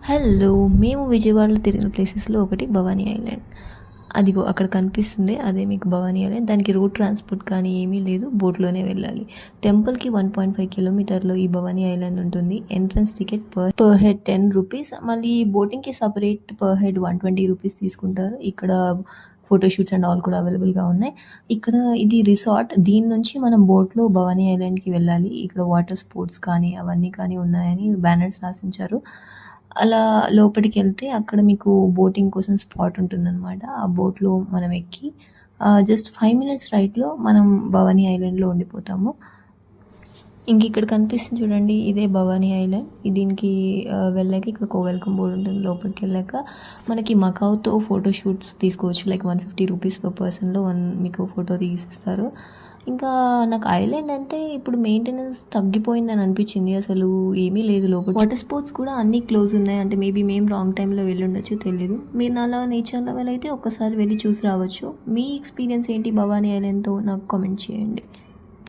Hello! మేము విజయవాడలో తిరిగిన ప్లేసెస్‌లో ఒకటి భవానీ ఐలాండ్. అదిగో అక్కడ కనిపిస్తుంది. అదే మీకు భవానీ ఐలాండ్. దానికి రోడ్ ట్రాన్స్‌పోర్ట్ కానీ ఏమీ లేదు. బోట్‌లోనే వెళ్ళాలి. టెంపుల్‌కి 1.5 కిలోమీటర్‌లో ఈ భవానీ ఐలాండ్ ఉంటుంది. Entrance ticket per head 10 rupees. మళ్ళీ బోటింగ్‌కి సెపరేట్ పర్ హెడ్ 120 రూపీస్ తీసుకుంటారు. ఇక్కడ ఫోటోషూట్స్ అండ్ ఆల్ కూడా అవైలబుల్‌గా ఉన్నాయి. ఇక్కడ ఇది రిసార్ట్. దీని నుంచి మనం బోట్‌లో భవానీ ఐలాండ్‌కి వెళ్ళాలి. ఇక్కడ వాటర్ స్పోర్ట్స్ కానీ అవన్నీ కానీ ఉన్నాయని బ్యానర్స్ రాసించారు. అలా లోపటికెళ్తే అక్కడ మీకు బోటింగ్ కోసం స్పాట్ ఉంటుందనమాట. ఆ బోట్‌లో మనం ఎక్కి జస్ట్ 5 మినిట్స్ రైడ్‌లో మనం భవానీ ఐలాండ్‌లో ఉండిపోతాము. ఇంకిక్కడ కనిపిస్తుంది చూడండి. ఇదే భవానీ ఐలాండ్. దీనికి వెళ్ళాక ఇక్కడ ఒక వెల్కమ్ బోర్డ్ ఉంటుంది. లోపలికెళ్ళాక మనకి మకావుతో ఫోటో షూట్స్ తీసుకోవచ్చు. లైక్ 150 రూపీస్ పర్ పర్సన్‌లో మీకు ఫోటో తీసిస్తారు. ఇంకా నాకు ఐలాండ్ అంటే ఇప్పుడు మెయింటెనెన్స్ తగ్గిపోయిందని అనిపించింది. అసలు ఏమీ లేదు లోపల. వాటర్ స్పోర్ట్స్ కూడా అన్నీ క్లోజ్ ఉన్నాయి. అంటే మేబీ మేము రాంగ్ టైంలో వెళ్ళుండొచ్చు తెలీదు. మీరు నాలా నేచర్ లవర్ అయితే ఒక్కసారి వెళ్ళి చూసి రావచ్చు. మీ ఎక్స్పీరియన్స్ ఏంటి భవానీ ఐలాండ్‌తో నాకు కామెంట్ చేయండి.